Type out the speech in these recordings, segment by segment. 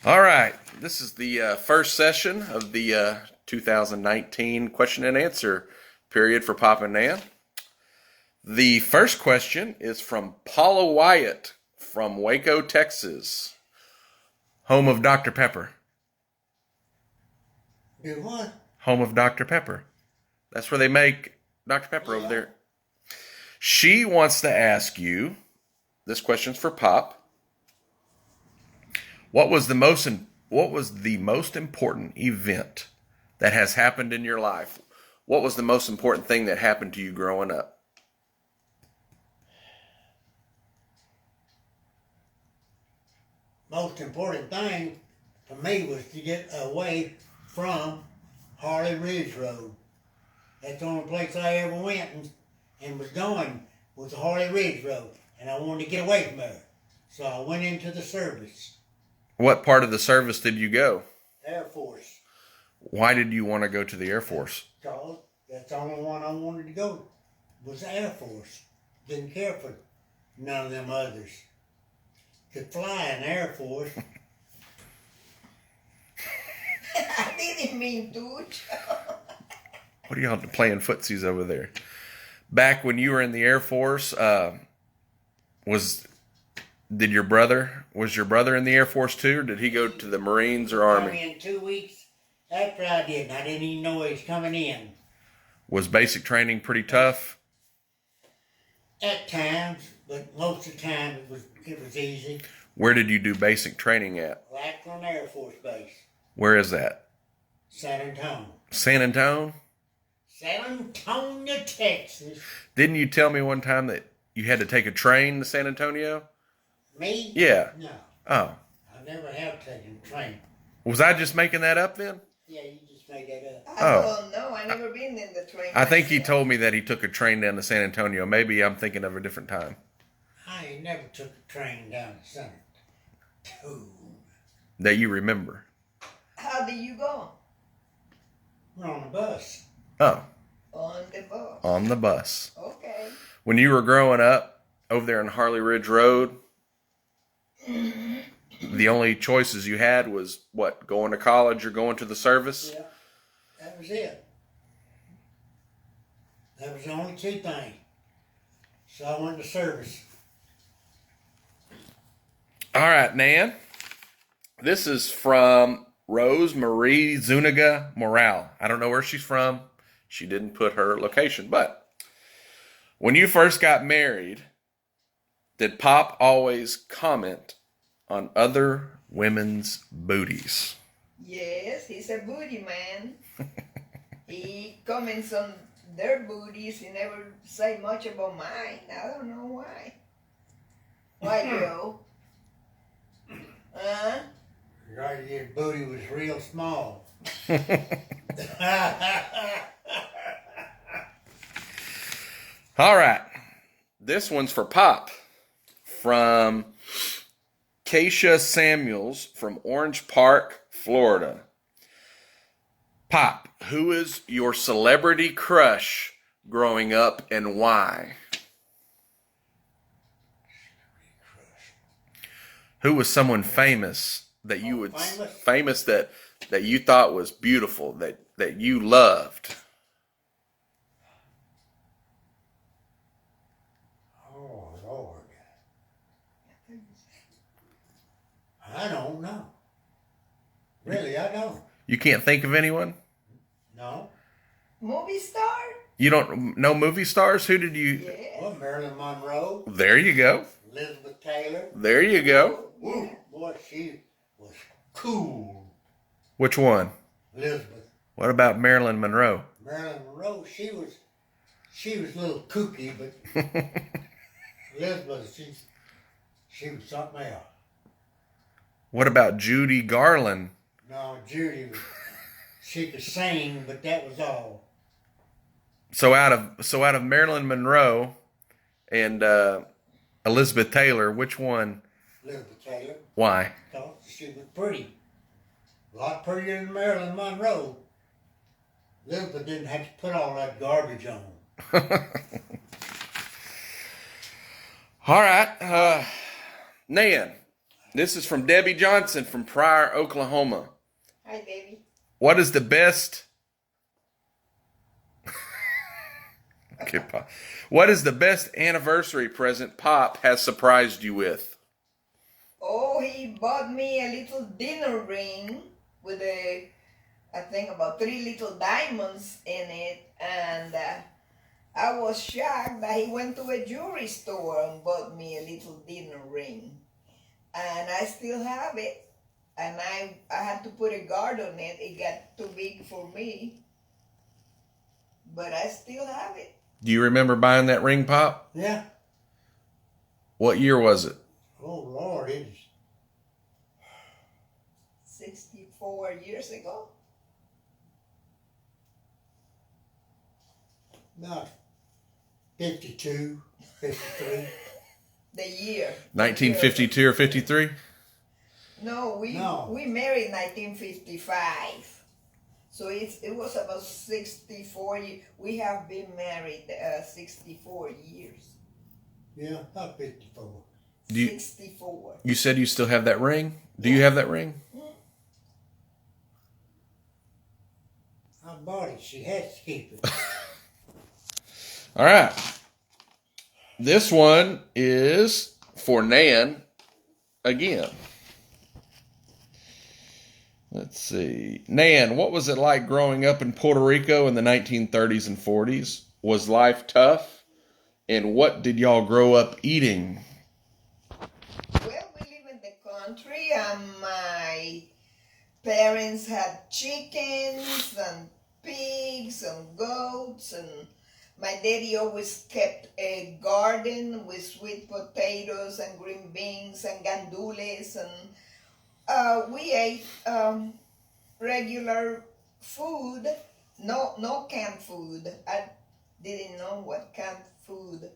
All right. This is the first session of the 2019 question and answer period for Pop and Nan. The first question is from Paula Wyatt from Waco, Texas, home of Dr. Pepper. Do what? Home of Dr. Pepper. That's where they make Dr. Pepper over there. She wants to ask you, this question's for Pop. What was the most important event that has happened in your life? What was the most important thing that happened to you growing up? Most important thing for me was to get away from Harley Ridge Road. That's the only place I ever went and was going was the Harley Ridge Road. And I wanted to get away from there. So I went into the service. What part of the service did you go? Air Force. Why did you want to go to the Air Force? Because that's the only one I wanted to go was the Air Force. Didn't care for none of them others. Could fly in the Air Force. I didn't mean to. What are y'all playing footsies over there? Back when you were in the Air Force, was your brother in the Air Force too, or did he go to the Marines or Army? Come in 2 weeks after I did, and I didn't even know he was coming in. Was basic training pretty tough? At times, but most of the time it was easy. Where did you do basic training at? Lackland Air Force Base. Where is that? San Antonio. San Antonio? San Antonio, Texas. Didn't you tell me one time that you had to take a train to San Antonio? Me? Yeah. No. Oh. I never have taken a train. Was I just making that up then? Yeah, you just made that up. I don't know. I never been in the train. I think he told me that he took a train down to San Antonio. Maybe I'm thinking of a different time. I ain't never took a train down to San Antonio. That you remember. How do you go? We're on the bus. Oh. On the bus. On the bus. Okay. When you were growing up over there on Harley Ridge Road, the only choices you had was what? Going to college or going to the service? Yeah, that was it. That was the only two things. So I went to service. All right, Nan. This is from Rose Marie Zuniga Morale. I don't know where she's from. She didn't put her location. But when you first got married, did Pop always comment on other women's booties? Yes, he's a booty man. He comments on their booties. He never say much about mine. I don't know why. Why, Joe? Huh? Right, his booty was real small. All right. This one's for Pop from Keisha Samuels from Orange Park, Florida. Pop, who is your celebrity crush growing up and why? Who was someone famous that you would famous that you thought was beautiful, that you loved? Oh, Lord. I don't know. Really, I don't. You can't think of anyone? No. Movie star? You don't know movie stars? Who did you? Yeah. Well, Marilyn Monroe, There you go. Elizabeth Taylor. There you go. Woo, boy, she was cool. Which one? Elizabeth. What about Marilyn Monroe? Marilyn Monroe, she was a little kooky, but Elizabeth, she was something else. What about Judy Garland? No, Judy, she could sing, but that was all. So out of Marilyn Monroe and Elizabeth Taylor, which one? Elizabeth Taylor, Why? because she was pretty. A lot prettier than Marilyn Monroe. Elizabeth didn't have to put all that garbage on. All right. Nan, This is from Debbie Johnson from Pryor, Oklahoma. Hi, baby. What is the best? Okay, Pop. What is the best anniversary present Pop has surprised you with? Oh, he bought me a little dinner ring with I think about 3 little diamonds in it, and I was shocked that he went to a jewelry store and bought me a little dinner ring, and I still have it. And I had to put a guard on it. It got too big for me, but I still have it. Do you remember buying that ring, Pop? Yeah. What year was it? Oh, Lord, it's 64 years ago. about 52, 53. The year. 1952 or 53? No, we married in 1955. So it was about 64 years. We have been married 64 years. Yeah, about 54. 64. You said you still have that ring? Do you have that ring? I bought it. She has to keep it. All right. This one is for Nan again. Let's see. Nan, what was it like growing up in Puerto Rico in the 1930s and 40s? Was life tough? And what did y'all grow up eating? Well, we live in the country, and my parents had chickens and pigs and goats, and my daddy always kept a garden with sweet potatoes and green beans and gandules, and we ate regular food, no canned food. I didn't know what canned food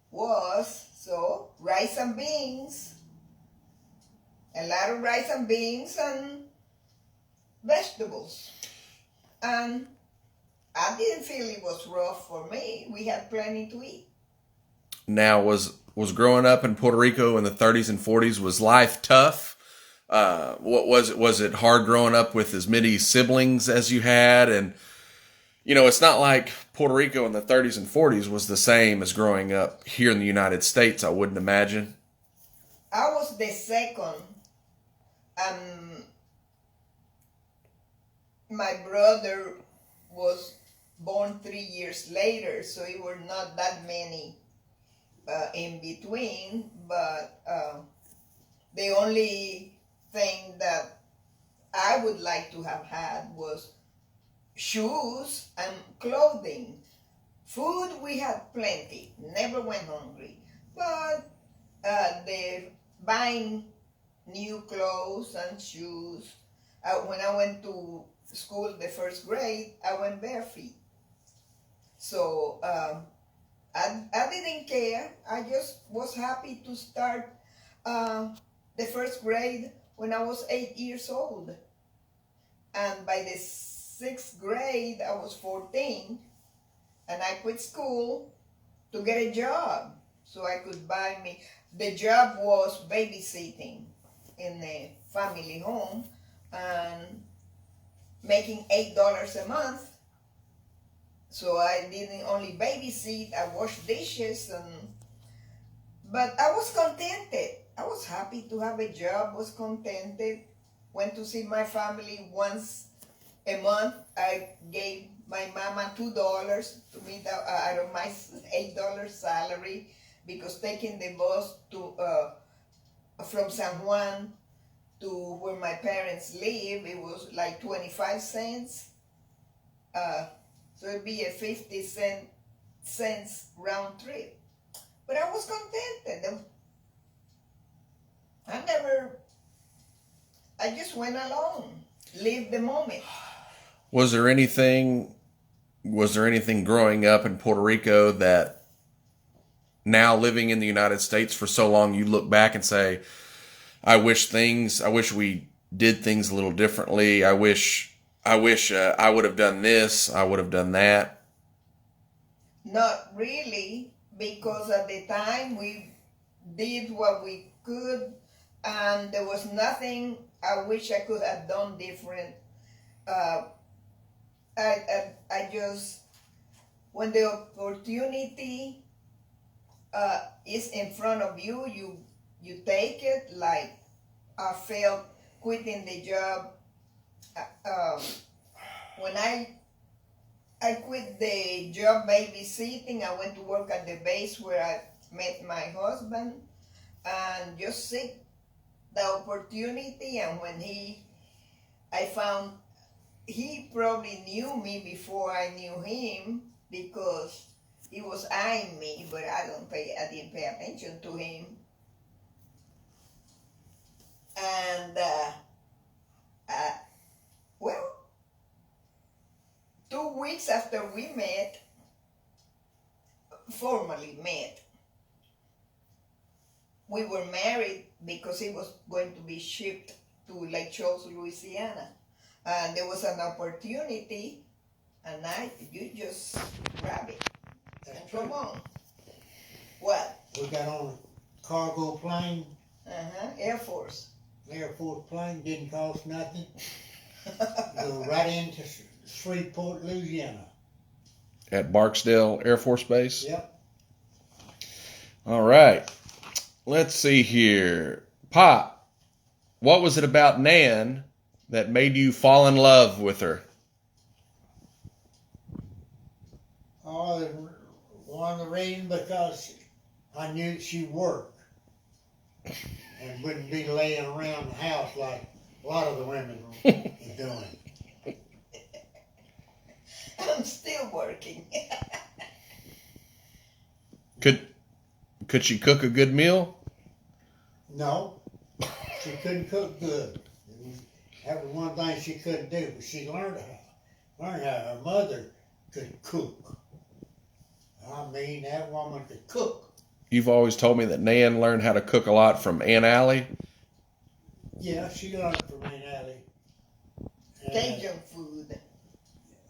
was, so rice and beans, a lot of rice and beans and vegetables. And I didn't feel it was rough for me. We had plenty to eat. Now, was growing up in Puerto Rico in the 30s and 40s, was life tough? What was it? Was it hard growing up with as many siblings as you had? And, you know, it's not like Puerto Rico in the 30s and 40s was the same as growing up here in the United States, I wouldn't imagine. I was the second. My brother was born 3 years later, so it were not that many in between, but the only thing that I would like to have had was shoes and clothing. Food, we had plenty, never went hungry, but the buying new clothes and shoes, when I went to school the first grade, I went barefoot. So I didn't care. I just was happy to start the first grade when I was 8 years old. And by the 6th grade, I was 14, and I quit school to get a job so I could buy me. The job was babysitting in a family home and making $8 a month. So I didn't only babysit, I washed dishes, but I was contented. I was happy to have a job, was contented. Went to see my family once a month. I gave my mama $2 to meet out of my $8 salary, because taking the bus to from San Juan to where my parents live, it was like 25 cents. So it'd be a 50 cents round trip. But I was contented. I just went along, lived the moment. Was there anything growing up in Puerto Rico that now living in the United States for so long, you look back and say, I wish we did things a little differently. I wish I would have done this. I would have done that. Not really, because at the time we did what we could and there was nothing I wish I could have done different. Uh, I just, when the opportunity is in front of you, you take it. Like I felt quitting the job. When I quit the job babysitting, I went to work at the base where I met my husband, and just seek the opportunity. And when I found he probably knew me before I knew him, because he was eyeing me, but I didn't pay attention to him. And well, 2 weeks after we formally met, we were married because he was going to be shipped to Lake Charles, Louisiana. And there was an opportunity, and you just grab it and come on. What? We got on a cargo plane. Air Force. Air Force plane, didn't cost nothing. Go right into Shreveport, Louisiana. At Barksdale Air Force Base? Yep. All right. Let's see here. Pop, what was it about Nan that made you fall in love with her? Oh, one of the reasons, because I knew she'd work and wouldn't be laying around the house like a lot of the women are doing. I'm still working. Could she cook a good meal? No, she couldn't cook good. That was one thing she couldn't do, but she learned how her mother could cook. I mean, that woman could cook. You've always told me that Nan learned how to cook a lot from Aunt Allie. Yeah, she learned from Aunt Allie. Cajun food.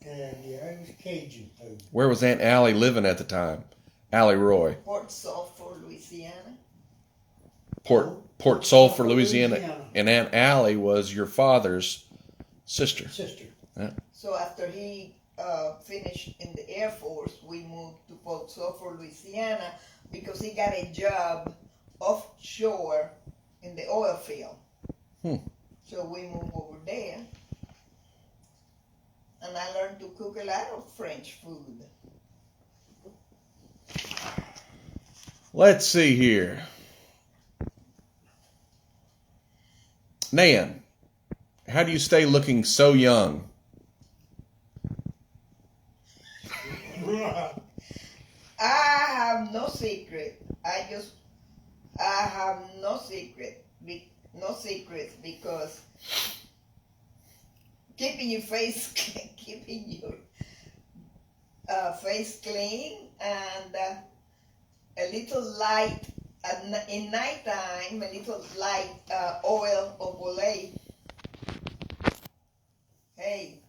And yeah, it was Cajun food. Where was Aunt Allie living at the time? Allie Roy. Port Sulphur, Louisiana. Port Sulphur, Louisiana. And Aunt Allie was your father's sister. Yeah. So after he finished in the Air Force, we moved to Port Sulphur, Louisiana, because he got a job offshore in the oil field. So we moved over there. And I learned to cook a lot of French food. Let's see here. Nan, how do you stay looking so young? I have no secret. I have no secret. No secrets, because keeping your face clean, and a little light in nighttime, a little light oil of Olay. Hey,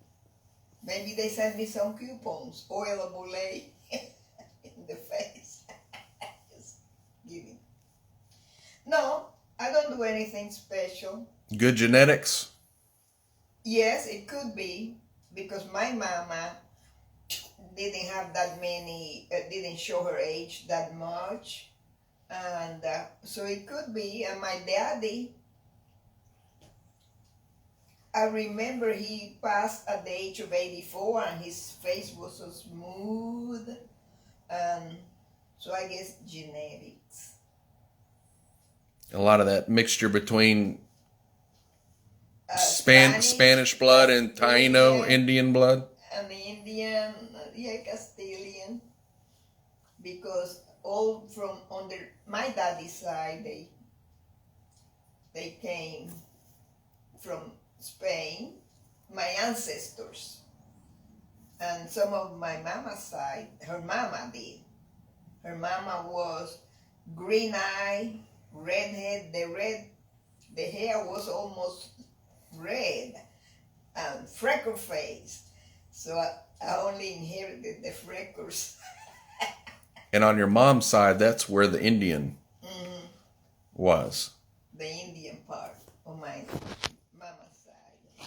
maybe they send me some coupons, oil of Olay in the face. Just kidding. No, I don't do anything special. Good genetics? Yes, it could be, because my mama didn't have that many, didn't show her age that much. And so it could be. And my daddy, I remember he passed at the age of 84, and his face was so smooth. So I guess genetics. A lot of that mixture between Spanish blood and Taino Indian blood. And the Indian, Castilian. Because all from under my daddy's side, they came from Spain, my ancestors. And some of my mama's side, her mama did. Her mama was green-eyed, redhead. The hair was almost red, and freckle-faced. So I only inherited the freckles. And on your mom's side, that's where the Indian was. the Indian part of my mama's side.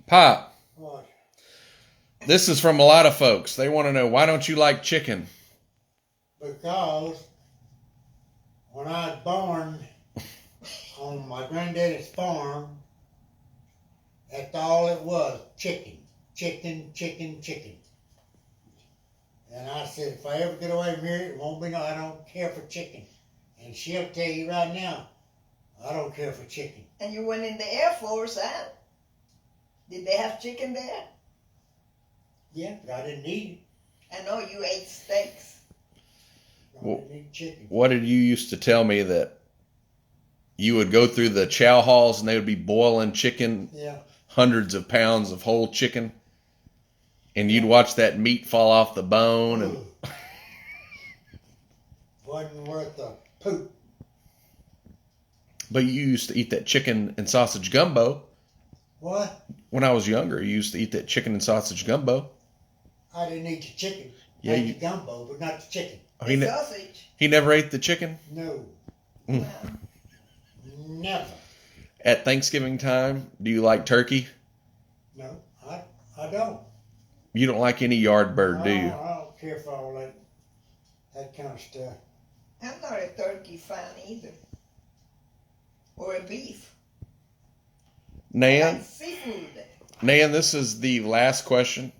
Pop, What? this is from a lot of folks. They want to know, why don't you like chicken? Because when I was born on my granddaddy's farm, that's all it was, chicken, chicken, chicken, chicken. And I said, if I ever get away from here, it won't be no, I don't care for chicken. And she'll tell you right now, I don't care for chicken. And you went in the Air Force, huh? Did they have chicken there? Yeah, but I didn't eat I know you ate steaks. it. I didn't eat chicken. What did you used to tell me that you would go through the chow halls and they would be boiling chicken, Yeah. hundreds of pounds of whole chicken, and you'd watch that meat fall off the bone, and Wasn't worth the poop. but you used to eat that chicken and sausage gumbo. What? When I was younger, you used to eat that chicken and sausage gumbo. I didn't eat the chicken. Yeah, I ate you- the gumbo, but not the chicken. Oh, The sausage. he never ate the chicken? No, Mm. Well, never. At Thanksgiving time, do you like turkey? No, I don't. You don't like any yard bird, do you? I don't care for all that kind of stuff. I'm not a turkey fan either. Or a beef. I Nan, like seafood. Nan, this is the last question.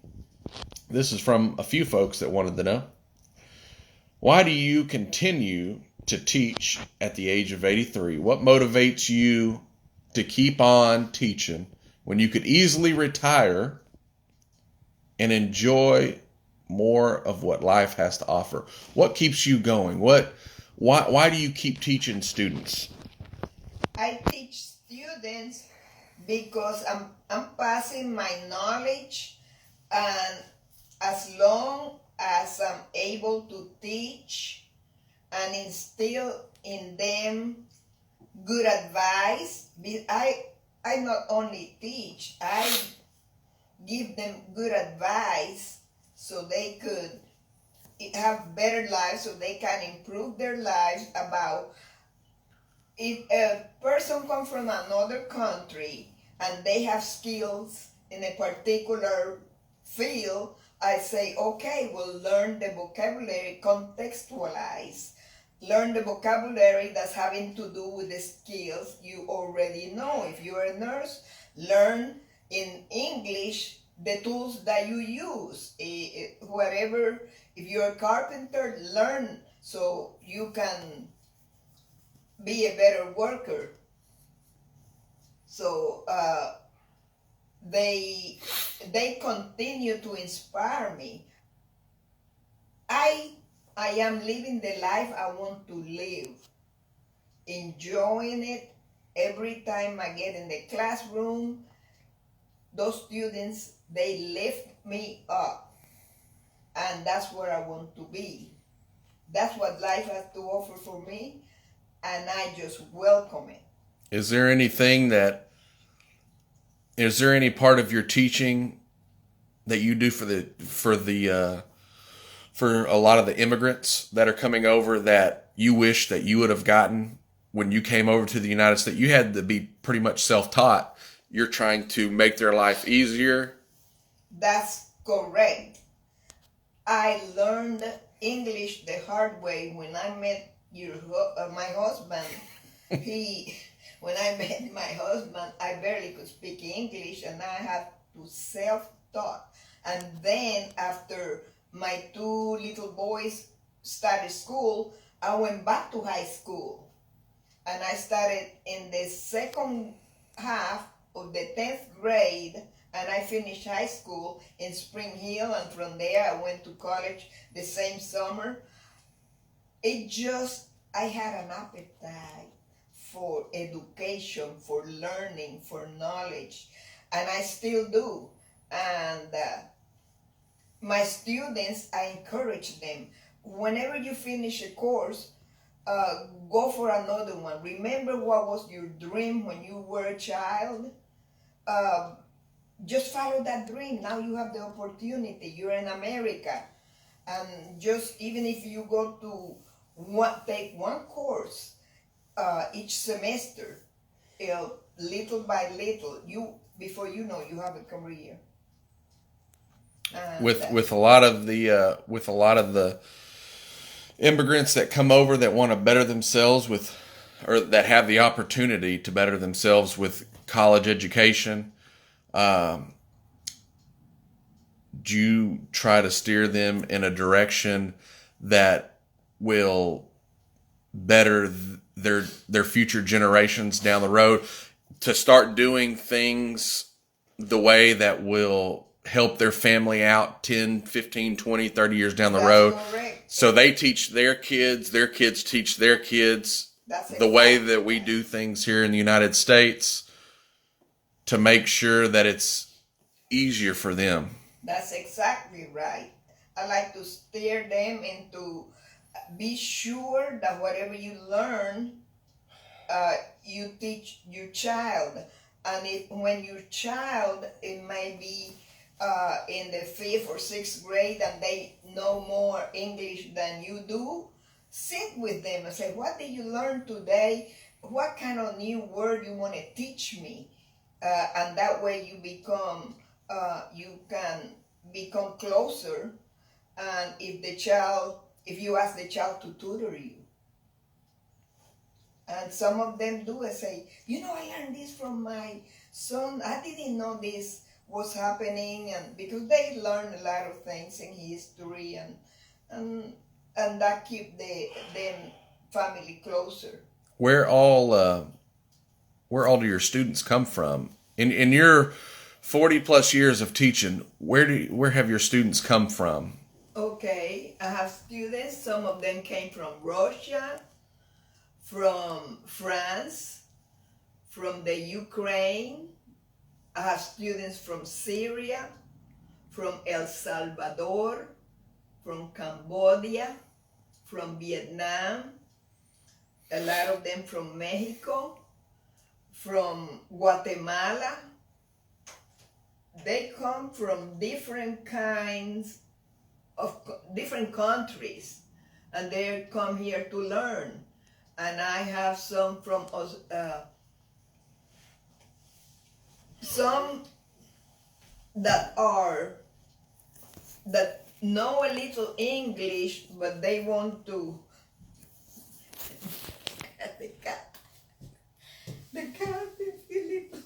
This is from a few folks that wanted to know. Why do you continue to teach at the age of 83? What motivates you to keep on teaching when you could easily retire and enjoy more of what life has to offer? What keeps you going? Why do you keep teaching students? I teach students because I'm passing my knowledge, and as long as I'm able to teach and instill in them good advice, I not only teach, I give them good advice so they could have better lives, so they can improve their lives. About if a person comes from another country and they have skills in a particular field, I say, okay, we'll learn the vocabulary, contextualize. Learn the vocabulary that's having to do with the skills you already know. If you're a nurse, learn in English the tools that you use. Whatever, if you're a carpenter, learn so you can be a better worker. So they continue to inspire me. I am living the life I want to live, enjoying it. Every time I get in the classroom, those students, they lift me up, and that's where I want to be. That's what life has to offer for me, and I just welcome it. Is there any part of your teaching that you do for a lot of the immigrants that are coming over that you wish that you would have gotten when you came over to the United States? You had to be pretty much self-taught. You're trying to make their life easier. That's correct. I learned English the hard way when I met my husband. When I met my husband, I barely could speak English, and I had to self-taught. And then after my two little boys started school, I went back to high school. And I started in the second half of the 10th grade, and I finished high school in Spring Hill, and from there I went to college the same summer. I had an appetite for education, for learning, for knowledge, and I still do. And my students, I encourage them, whenever you finish a course, go for another one. Remember what was your dream when you were a child? Just follow that dream. Now you have the opportunity. You're in America. And just even if you go to take one course, each semester, little by little, before you know, you have a career. With a lot of the immigrants that come over that want to better themselves or that have the opportunity to better themselves with college education, do you try to steer them in a direction that will better their future generations down the road, to start doing things the way that will help their family out 10, 15, 20, 30 years down the road? Correct. So they teach their kids teach their kids That's the way exactly that we right. do things here in the United States, to make sure that it's easier for them. That's exactly right. I like to steer them into be sure that whatever you learn, you teach your child. And when your child, it may be in the 5th or 6th grade and they know more English than you do, sit with them and say, what did you learn today? What kind of new word you want to teach me? And that way you can become closer. And if you ask the child to tutor you, and some of them do, I say, I learned this from my son. I didn't know this was happening, and because they learn a lot of things in history, and that keep them family closer. Where all do your students come from? In your 40 plus years of teaching, where have your students come from? Okay, I have students. Some of them came from Russia, from France, from the Ukraine. I have students from Syria, from El Salvador, from Cambodia, from Vietnam, a lot of them from Mexico, from Guatemala. They come from different kinds of different countries, and they come here to learn. And I have some from some that know a little English, but they want to. The cat is little.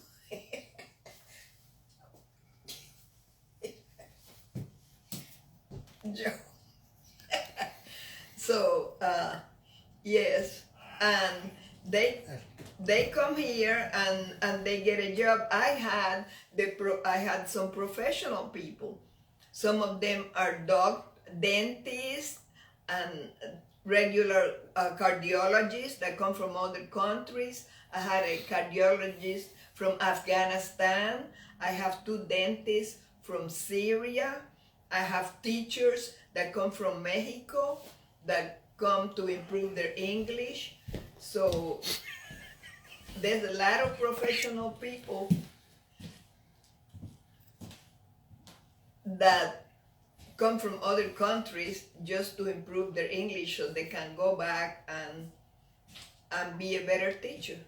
So yes, and they come here and they get a job. I had some professional people. Some of them are dentists and regular cardiologists that come from other countries. I had a cardiologist from Afghanistan. I have 2 dentists from Syria. I have teachers that come from Mexico that come to improve their English. So there's a lot of professional people that come from other countries just to improve their English so they can go back and be a better teacher.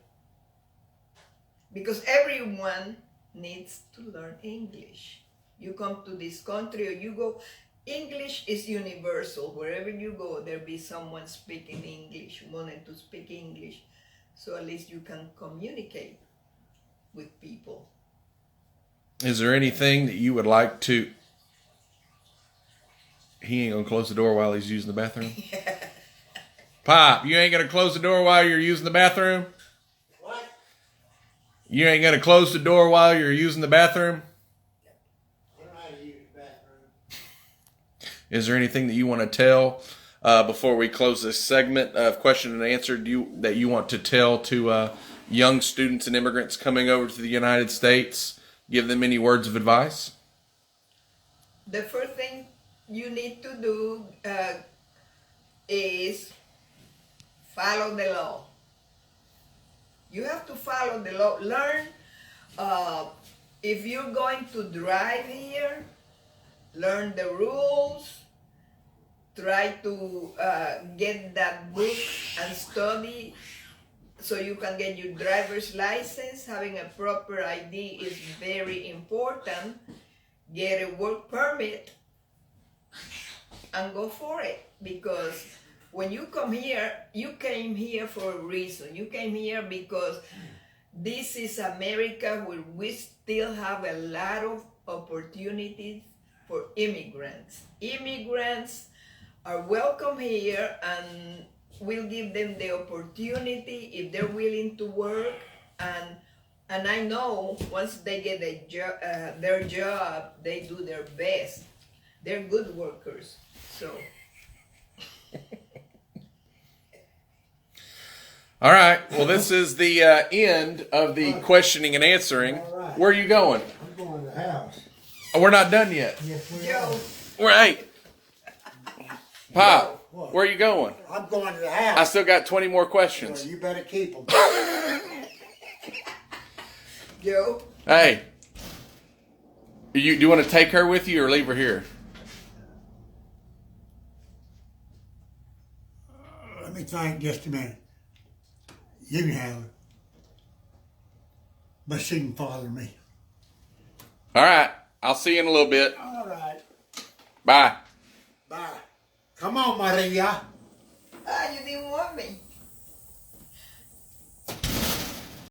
Because everyone needs to learn English. You come to this country or you go, English is universal. Wherever you go, there'll be someone speaking English, wanting to speak English. So at least you can communicate with people. Is there anything that you would like to... He ain't gonna close the door while he's using the bathroom? Pop, you ain't gonna close the door while you're using the bathroom? What? You ain't gonna close the door while you're using the bathroom? I don't know how to use the bathroom. Is there anything that you want to tell before we close this segment of question and answer that you want to tell to young students and immigrants coming over to the United States? Give them any words of advice? The first thing you need to do is follow the law. You have to follow the law. Learn, if you're going to drive here, learn the rules. Try to get that book and study so you can get your driver's license. Having a proper ID is very important. Get a work permit and go for it, because when you come here, you came here for a reason. You came here because this is America, where we still have a lot of opportunities for immigrants. Immigrants are welcome here, and we'll give them the opportunity if they're willing to work. And I know once they get their job, they do their best. They're good workers. So. All right. Well, this is the end of the questioning and answering. All right. Where are you going? I'm going to the house. Oh, we're not done yet. Yes, we Joe, Right. Pop, What? where are you going? are. I'm going to the I house. still got 20 more Well, questions. you better keep them. Joe, Hey, do you want to take her with you or leave her here? Let me think just a minute. You can have her. But she can father me. All right. I'll see you in a little bit. All right. Bye. Bye. Come on, Maria.